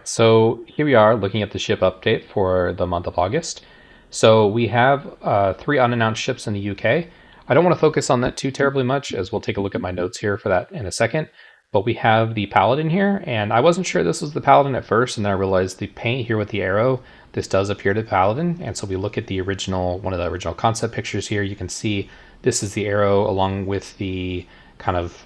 right, so here we are looking at the ship update for the month of August. So we have 3 unannounced ships in the UK. I don't want to focus on that too terribly much, as we'll take a look at my notes here for that in a second. But we have the Paladin here, and I wasn't sure this was the Paladin at first, and then I realized the paint here with the arrow, this does appear to Paladin. And so we look at the original, one of the original concept pictures here, you can see this is the arrow along with the kind of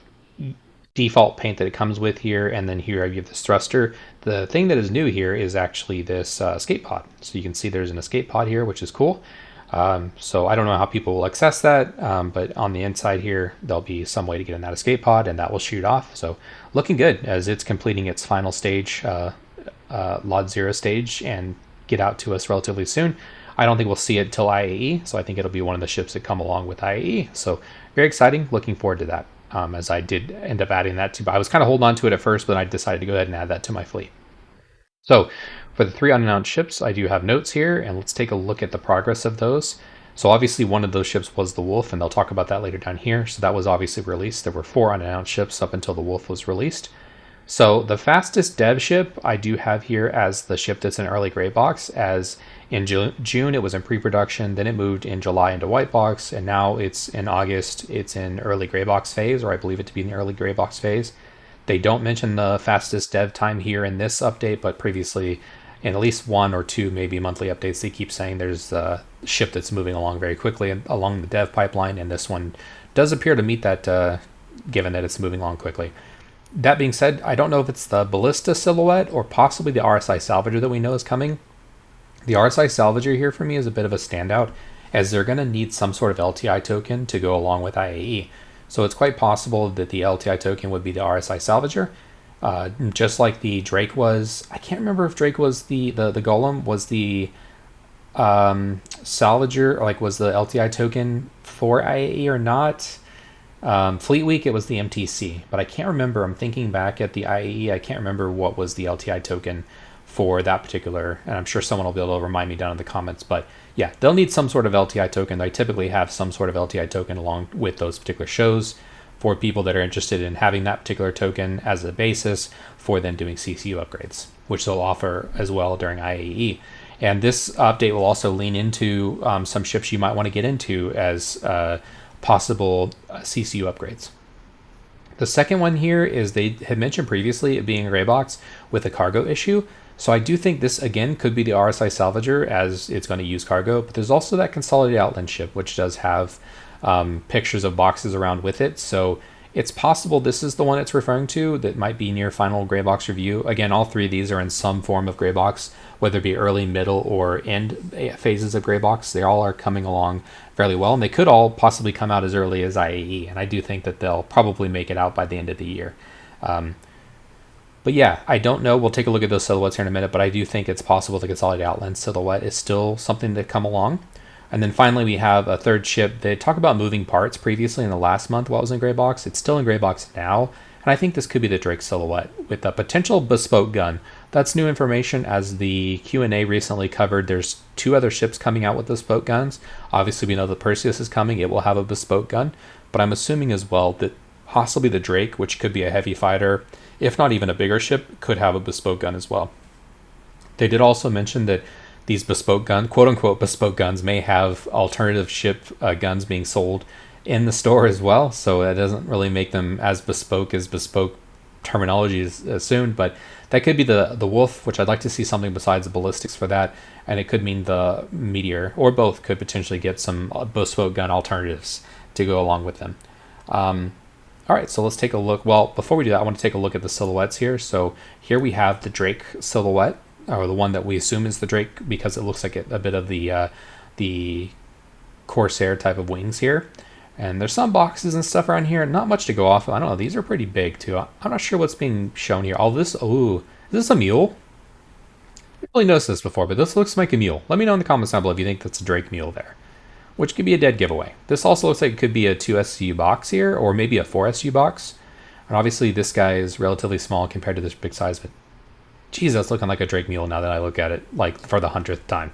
default paint that it comes with here, and then here you have this thruster. The thing that is new here is actually this escape pod. So you can see there's an escape pod here, which is cool. So I don't know how people will access that, but on the inside here, there'll be some way to get in that escape pod, and that will shoot off. So looking good as it's completing its final stage, Lot 0 stage, and get out to us relatively soon. I don't think we'll see it till IAE, so I think it'll be one of the ships that come along with IAE. So very exciting, looking forward to that. As I did end up adding that to, but I was kind of holding on to it at first, but I decided to go ahead and add that to my fleet. So for the 3 unannounced ships, I do have notes here, and let's take a look at the progress of those. So obviously one of those ships was the Wolf, and they'll talk about that later down here. So that was obviously released. There were 4 unannounced ships up until the Wolf was released. So the fastest dev ship I do have here as the ship that's in early gray box, as in June it was in pre-production, then it moved in July into white box, and now it's in August, it's in early gray box phase, or I believe it to be in the early gray box phase. They don't mention the fastest dev time here in this update, but previously in at least 1 or 2 maybe monthly updates, they keep saying there's a ship that's moving along very quickly along the dev pipeline, and this one does appear to meet that, given that it's moving along quickly. That being said, I don't know if it's the Ballista silhouette or possibly the RSI Salvager that we know is coming. The RSI Salvager here for me is a bit of a standout, as they're going to need some sort of LTI token to go along with IAE. So it's quite possible that the LTI token would be the RSI Salvager, just like the Drake was. I can't remember if Drake was the Golem was the Salvager, or like was the LTI token for IAE or not. Fleet Week, it was the MTC, but I can't remember. I'm thinking back at the IAE, I can't remember what was the LTI token for that particular, and I'm sure someone will be able to remind me down in the comments, but yeah, they'll need some sort of LTI token. They typically have some sort of LTI token along with those particular shows for people that are interested in having that particular token as a basis for then doing CCU upgrades, which they'll offer as well during IAE. And this update will also lean into some ships you might want to get into as possible CCU upgrades. The second one here is they had mentioned previously it being a gray box with a cargo issue. So I do think this again could be the RSI Salvager, as it's going to use cargo, but there's also that Consolidated Outland ship, which does have pictures of boxes around with it. So it's possible this is the one it's referring to that might be near final gray box review. Again, all 3 of these are in some form of gray box, whether it be early, middle, or end phases of gray box. They all are coming along fairly well, and they could all possibly come out as early as IAE, and I do think that they'll probably make it out by the end of the year. But yeah, I don't know. We'll take a look at those silhouettes here in a minute, but I do think it's possible the Consolidated Outland silhouette is still something to come along. And then finally, we have a third ship. They talk about moving parts previously in the last month while it was in gray box. It's still in gray box now, and I think this could be the Drake silhouette with a potential bespoke gun. That's new information, as the Q&A recently covered. There's 2 other ships coming out with bespoke guns. Obviously, we know the Perseus is coming. It will have a bespoke gun, but I'm assuming as well that possibly the Drake, which could be a heavy fighter, if not even a bigger ship, could have a bespoke gun as well. They did also mention that these bespoke guns, quote-unquote bespoke guns, may have alternative ship guns being sold in the store as well, so that doesn't really make them as bespoke terminology is assumed, but that could be the Wolf, which I'd like to see something besides the ballistics for that, and it could mean the Meteor, or both could potentially get some bespoke gun alternatives to go along with them. All right, so let's take a look. Well, before we do that, I want to take a look at the silhouettes here. So here we have the Drake silhouette, or the one that we assume is the Drake because it looks like a bit of the Corsair type of wings here. And there's some boxes and stuff around here. Not much to go off of. I don't know. These are pretty big too. I'm not sure what's being shown here. All this. Ooh, is this a mule? I didn't really noticed this before, but this looks like a mule. Let me know in the comments down below if you think that's a Drake mule there, which could be a dead giveaway. This also looks like it could be a 2 SU box here, or maybe a 4 SU box. And obviously this guy is relatively small compared to this big size, but geez, that's looking like a Drake mule now that I look at it, like for the 100th time.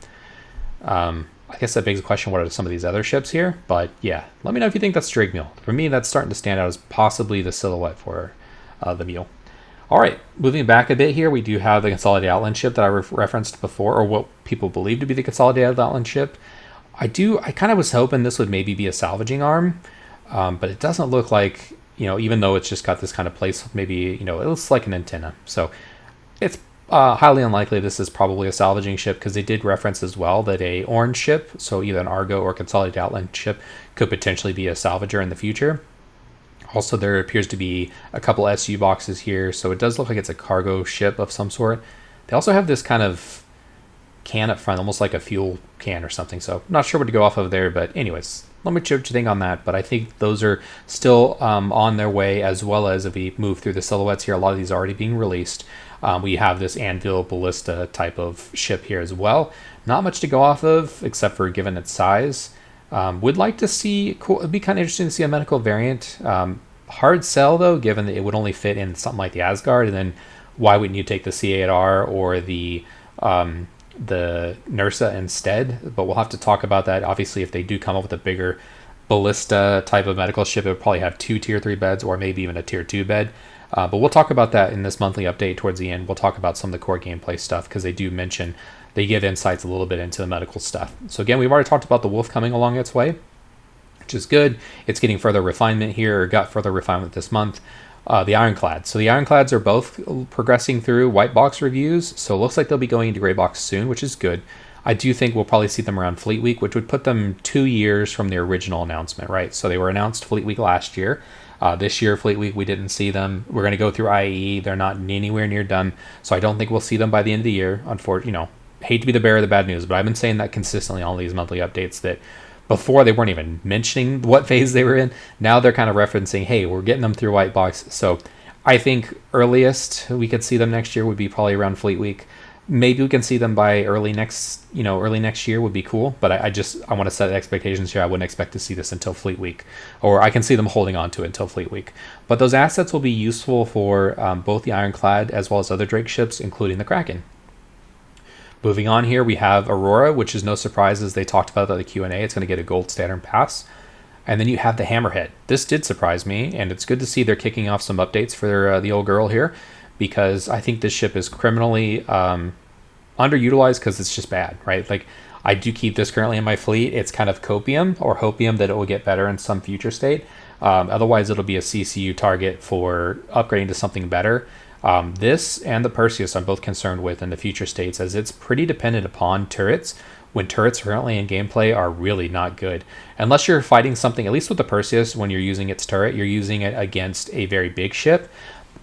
I guess that begs the question, what are some of these other ships here? But yeah, let me know if you think that's Drake mule. For me, that's starting to stand out as possibly the silhouette for the mule. All right, moving back a bit here, we do have the Consolidated Outland ship that I referenced before, or what people believe to be the Consolidated Outland ship. I kind of was hoping this would maybe be a salvaging arm, but it doesn't look like, even though it's just got this kind of place, maybe, it looks like an antenna. So it's highly unlikely this is probably a salvaging ship, because they did reference as well that a orange ship, so either an Argo or Consolidated Outland ship, could potentially be a salvager in the future. Also, there appears to be a couple SU boxes here, so it does look like it's a cargo ship of some sort. They also have this kind of can up front, almost like a fuel can or something, so not sure what to go off of there, but anyways, let me know what you think on that. But I think those are still on their way, as well as if we move through the silhouettes here, a lot of these are already being released. We have this Anvil Ballista type of ship here as well. Not much to go off of, except for given its size. Would like to see, it'd be kind of interesting to see a medical variant. Hard sell though, given that it would only fit in something like the Asgard, and then why wouldn't you take the C8R or the Nursa instead? But we'll have to talk about that. Obviously, if they do come up with a bigger ballista type of medical ship, it would probably have 2 tier 3 beds, or maybe even a tier 2 bed. But we'll talk about that in this monthly update towards the end. We'll talk about some of the core gameplay stuff, because they do mention, they give insights a little bit into the medical stuff. So again, we've already talked about the Wolf coming along its way, which is good. It's getting further refinement here, or got further refinement this month. The Ironclad. So the Ironclads are both progressing through white box reviews, so it looks like they'll be going into gray box soon, which is good. I do think we'll probably see them around Fleet Week, which would put them 2 years from the original announcement, right? So they were announced Fleet Week last year. This year, Fleet Week, we didn't see them. We're going to go through IAE. They're not anywhere near done, so I don't think we'll see them by the end of the year. Unfortunately, hate to be the bearer of the bad news, but I've been saying that consistently on all these monthly updates, that before they weren't even mentioning what phase they were in. Now they're kind of referencing, hey, we're getting them through white box. So I think earliest we could see them next year would be probably around Fleet Week. Maybe we can see them by early next year would be cool. But I want to set expectations here. I wouldn't expect to see this until Fleet Week, or I can see them holding on to it until Fleet Week. But those assets will be useful for both the Ironclad as well as other Drake ships, including the Kraken. Moving on here, we have Aurora, which is no surprise, as they talked about at the Q&A. It's going to get a gold standard pass. And then you have the Hammerhead. This did surprise me, and it's good to see they're kicking off some updates for the old girl here, because I think this ship is criminally underutilized, because it's just bad, right? Like, I do keep this currently in my fleet. It's kind of copium or hopium that it will get better in some future state. Otherwise, it'll be a CCU target for upgrading to something better. This and the Perseus I'm both concerned with in the future states, as it's pretty dependent upon turrets, when turrets currently in gameplay are really not good. Unless you're fighting something, at least with the Perseus, when you're using its turret, you're using it against a very big ship.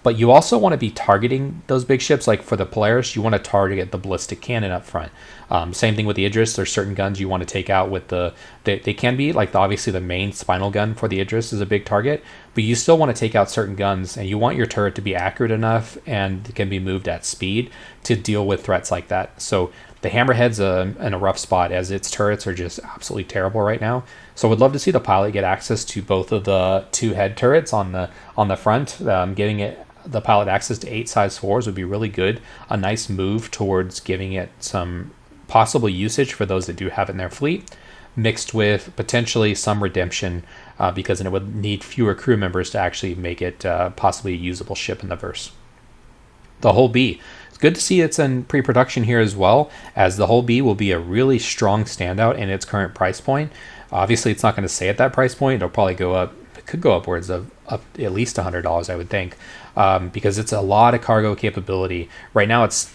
But you also want to be targeting those big ships. Like for the Polaris, you want to target the ballistic cannon up front. Same thing with the Idris. There's certain guns you want to take out with they can be like obviously the main spinal gun for the Idris is a big target, but you still want to take out certain guns, and you want your turret to be accurate enough and can be moved at speed to deal with threats like that. So the Hammerhead's in a rough spot, as its turrets are just absolutely terrible right now. So I would love to see the pilot get access to both of the 2 head turrets on the front. Giving the pilot access to 8 size 4s would be really good. A nice move towards giving it some possible usage for those that do have it in their fleet, mixed with potentially some redemption, because then it would need fewer crew members to actually make it possibly a usable ship in the verse. The Hull B. It's good to see it's in pre-production here as well, as the Hull B will be a really strong standout in its current price point. Obviously, it's not going to stay at that price point. It'll probably go up. It could go upwards of up at least $100, I would think, because it's a lot of cargo capability. Right now, it's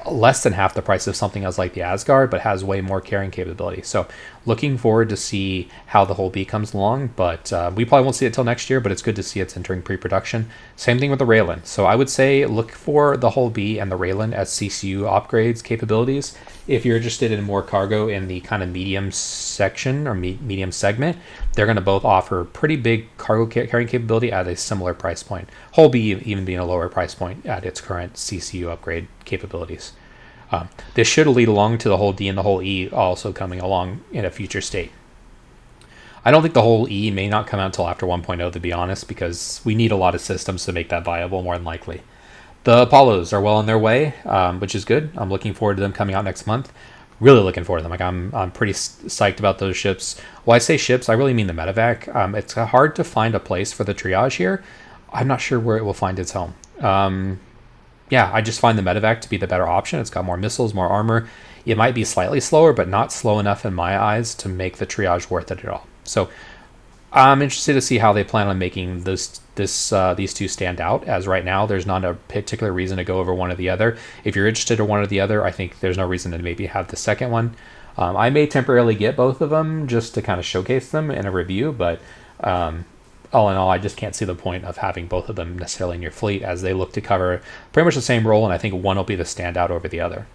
less than half the price of something else like the Asgard, but has way more carrying capability. So looking forward to see how the Hull B comes along, but we probably won't see it till next year, but it's good to see it's entering pre-production. Same thing with the Raylan. So I would say look for the Hull B and the Raylan as CCU upgrades capabilities. If you're interested in more cargo in the kind of medium section or medium segment, they're going to both offer pretty big cargo carrying capability at a similar price point. Hull B even being a lower price point at its current CCU upgrade capabilities. This should lead along to the Hull D and the Hull E also coming along in a future state. I don't think the Hull E may not come out until after 1.0, to be honest, because we need a lot of systems to make that viable, more than likely. The Apollos are well on their way, which is good. I'm looking forward to them coming out next month. Really looking forward to them. Like I'm pretty psyched about those ships. When I say ships, I really mean the medevac. It's hard to find a place for the triage here. I'm not sure where it will find its home. yeah, I just find the medevac to be the better option. It's got more missiles, more armor. It might be slightly slower, but not slow enough in my eyes to make the triage worth it at all. So I'm interested to see how they plan on making these two stand out. As right now, there's not a particular reason to go over one or the other. If you're interested in one or the other, I think there's no reason to maybe have the second one. I may temporarily get both of them just to kind of showcase them in a review, but all in all, I just can't see the point of having both of them necessarily in your fleet, as they look to cover pretty much the same role, and I think one will be the standout over the other.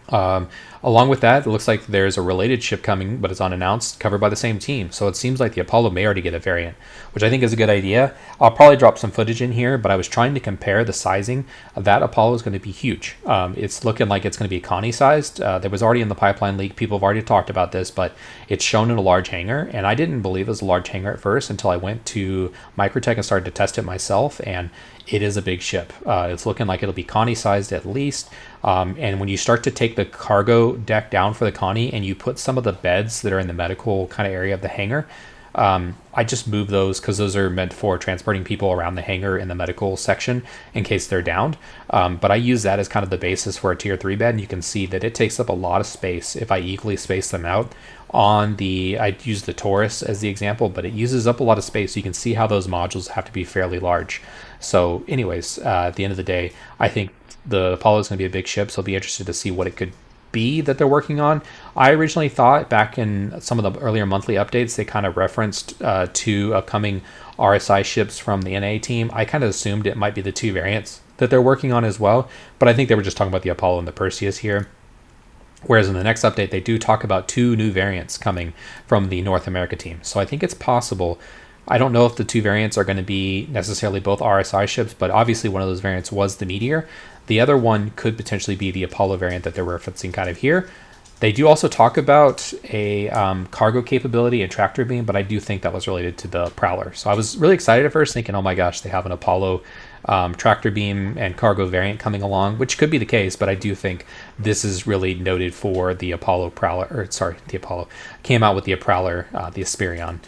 Um, Along with that, it looks like there's a related ship coming, but it's unannounced, covered by the same team. So it seems like the Apollo may already get a variant, which I think is a good idea. I'll probably drop some footage in here, but I was trying to compare the sizing of that Apollo is going to be huge. It's looking like it's going to be Connie sized. There was already in the pipeline leak. People have already talked about this, but it's shown in a large hangar, and I didn't believe it was a large hangar at first until I went to Microtech and started to test it myself, and it is a big ship. It's looking like it'll be Connie sized at least. And when you start to take the cargo deck down for the Connie and you put some of the beds that are in the medical kind of area of the hangar, I just move those because those are meant for transporting people around the hangar in the medical section in case they're downed. But I use that as kind of the basis for a tier 3 bed, and you can see that it takes up a lot of space if I equally space them out. I use the Taurus as the example, but it uses up a lot of space. So you can see how those modules have to be fairly large. So anyways, at the end of the day, I think the Apollo is going to be a big ship, so I'll be interested to see what it could be that they're working on. I originally thought back in some of the earlier monthly updates, they kind of referenced two upcoming RSI ships from the NA team. I kind of assumed it might be the two variants that they're working on as well, but I think they were just talking about the Apollo and the Perseus here. Whereas in the next update, they do talk about two new variants coming from the North America team. So I think it's possible. I don't know if the two variants are going to be necessarily both RSI ships, but obviously one of those variants was the Meteor. The other one could potentially be the Apollo variant that they're referencing kind of here. They do also talk about a cargo capability and tractor beam, but I do think that was related to the Prowler. So I was really excited at first, thinking, oh my gosh, they have an Apollo tractor beam and cargo variant coming along, which could be the case, but I do think this is really noted for the Apollo Prowler, or sorry, the Apollo came out with the Prowler, the Asperion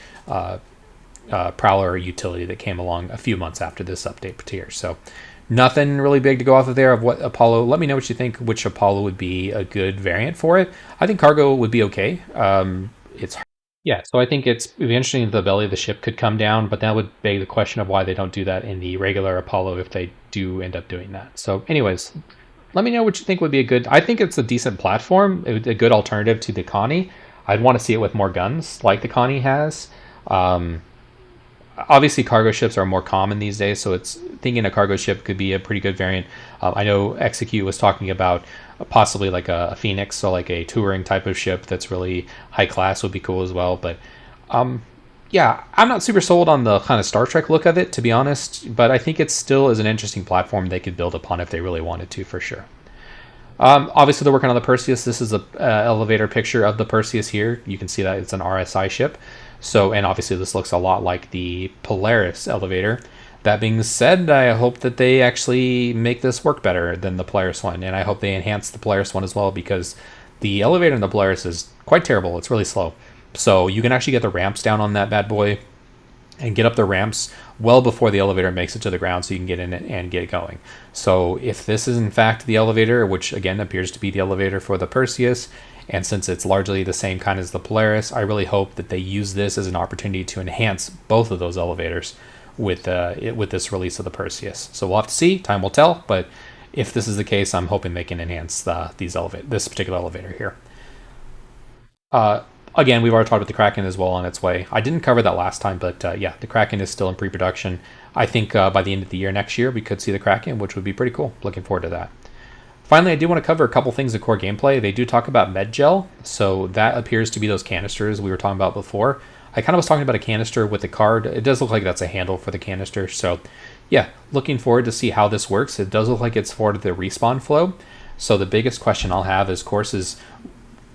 Prowler utility that came along a few months after this update here. So nothing really big to go off of there of what Apollo. Let me know what you think, which Apollo would be a good variant for it. I think cargo would be okay. It's Yeah, so I think it'd be interesting if the belly of the ship could come down, but that would beg the question of why they don't do that in the regular Apollo if they do end up doing that. So anyways, let me know what you think would be a good. I think it's a decent platform, a good alternative to the Connie. I'd want to see it with more guns like the Connie has. Obviously cargo ships are more common these days, so it's thinking a cargo ship could be a pretty good variant. I know Execute was talking about possibly like a Phoenix, so like a touring type of ship that's really high class would be cool as well. But yeah, I'm not super sold on the kind of Star Trek look of it, to be honest, but I think it still is an interesting platform they could build upon if they really wanted to, for sure. Obviously, they're working on the Perseus. This is a elevator picture of the Perseus here. You can see that it's an RSI ship. So, and obviously this looks a lot like the Polaris elevator. That being said, I hope that they actually make this work better than the Polaris one, and I hope they enhance the Polaris one as well, because the elevator in the Polaris is quite terrible. It's really slow. So you can actually get the ramps down on that bad boy and get up the ramps well before the elevator makes it to the ground, so you can get in it and get it going. So if this is in fact the elevator, which again appears to be the elevator for the Perseus, and since it's largely the same kind as the Polaris, I really hope that they use this as an opportunity to enhance both of those elevators with this release of the Perseus. So we'll have to see. Time will tell. But if this is the case, I'm hoping they can enhance this particular elevator here. Again, we've already talked about the Kraken as well on its way. I didn't cover that last time, but yeah, the Kraken is still in pre-production. I think by the end of the year next year, we could see the Kraken, which would be pretty cool. Looking forward to that. Finally, I do want to cover a couple things of core gameplay. They do talk about Medgel, so that appears to be those canisters we were talking about before. I kind of was talking about a canister with the card. It does look like that's a handle for the canister, so yeah, looking forward to see how this works. It does look like it's for the respawn flow, so the biggest question I'll have is, of course, is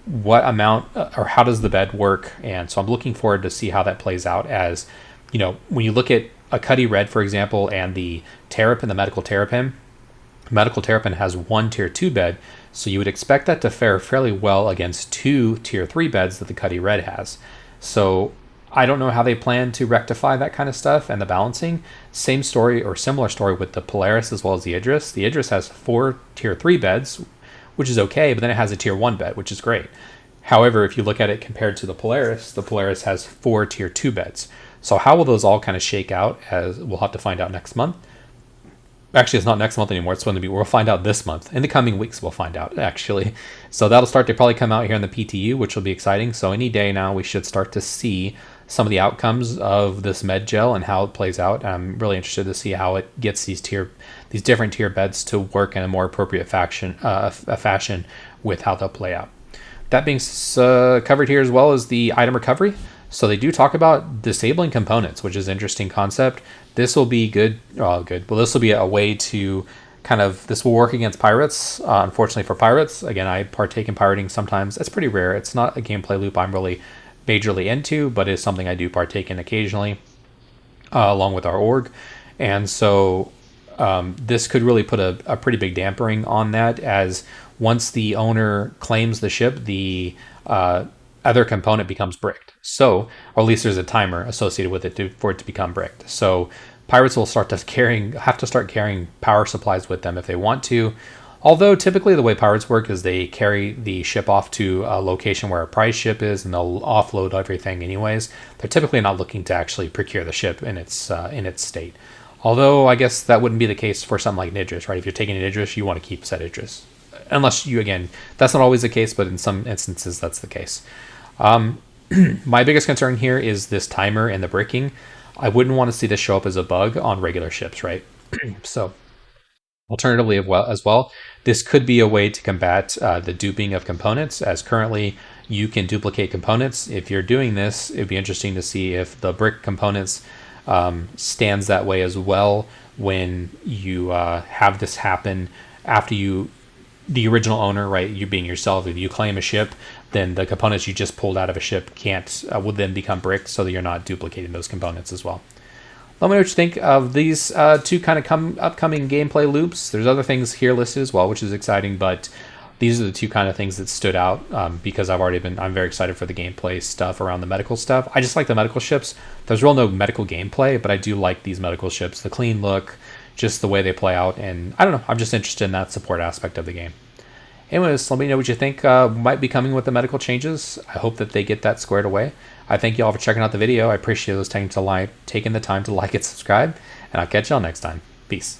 what amount or how does the bed work? And so I'm looking forward to see how that plays out, as, you know, when you look at a Cuddy Red, for example, and the Terrapin, the Medical Terrapin, Medical Terrapin has one tier 2 bed, so you would expect that to fare fairly well against two tier 3 beds that the Cuddy Red has. So I don't know how they plan to rectify that kind of stuff and the balancing. Same story or similar story with the Polaris as well as the Idris. The Idris has 4 tier 3 beds, which is okay, but then it has a tier 1 bed, which is great. However, if you look at it compared to the Polaris has 4 tier 2 beds. So how will those all kind of shake out? As we'll have to find out next month. Actually, it's not next month anymore. It's going to be, we'll find out this month. In the coming weeks, we'll find out, actually. So that'll start to probably come out here in the PTU, which will be exciting. So any day now, we should start to see some of the outcomes of this med gel and how it plays out. I'm really interested to see how it gets these different tier beds to work in a more appropriate fashion with how they'll play out. That being covered here as well as the item recovery. So they do talk about disabling components, which is an interesting concept. This will be good. Well, this will be a way to this will work against pirates. Unfortunately for pirates, again, I partake in pirating sometimes. It's pretty rare. It's not a gameplay loop I'm really majorly into, but it's something I do partake in occasionally, along with our org. And so this could really put a pretty big dampering on that, as once the owner claims the ship, the other component becomes bricked. So, or at least there's a timer associated with it for it to become bricked. So pirates will have to start carrying power supplies with them if they want to. Although typically the way pirates work is they carry the ship off to a location where a prize ship is, and they'll offload everything anyways. They're typically not looking to actually procure the ship in its state. Although I guess that wouldn't be the case for something like an Idris, right? If you're taking an Idris, you want to keep said Idris. Unless you, again, that's not always the case, but in some instances that's the case. My biggest concern here is this timer and the bricking. I wouldn't want to see this show up as a bug on regular ships, right? So, alternatively, as well, this could be a way to combat the duping of components, as currently you can duplicate components. If you're doing this, it'd be interesting to see if the brick components stands that way as well when you have this happen after the original owner, right? You being yourself, if you claim a ship, then the components you just pulled out of a ship will then become bricked, so that you're not duplicating those components as well. Let me know what you think of these two upcoming gameplay loops. There's other things here listed as well, which is exciting, but these are the two kind of things that stood out because I'm very excited for the gameplay stuff around the medical stuff. I just like the medical ships. There's no medical gameplay, but I do like these medical ships, the clean look, just the way they play out, and I don't know, I'm just interested in that support aspect of the game. Anyways, let me know what you think might be coming with the medical changes. I hope that they get that squared away. I thank you all for checking out the video. I appreciate those taking the time to like and subscribe, and I'll catch y'all next time. Peace.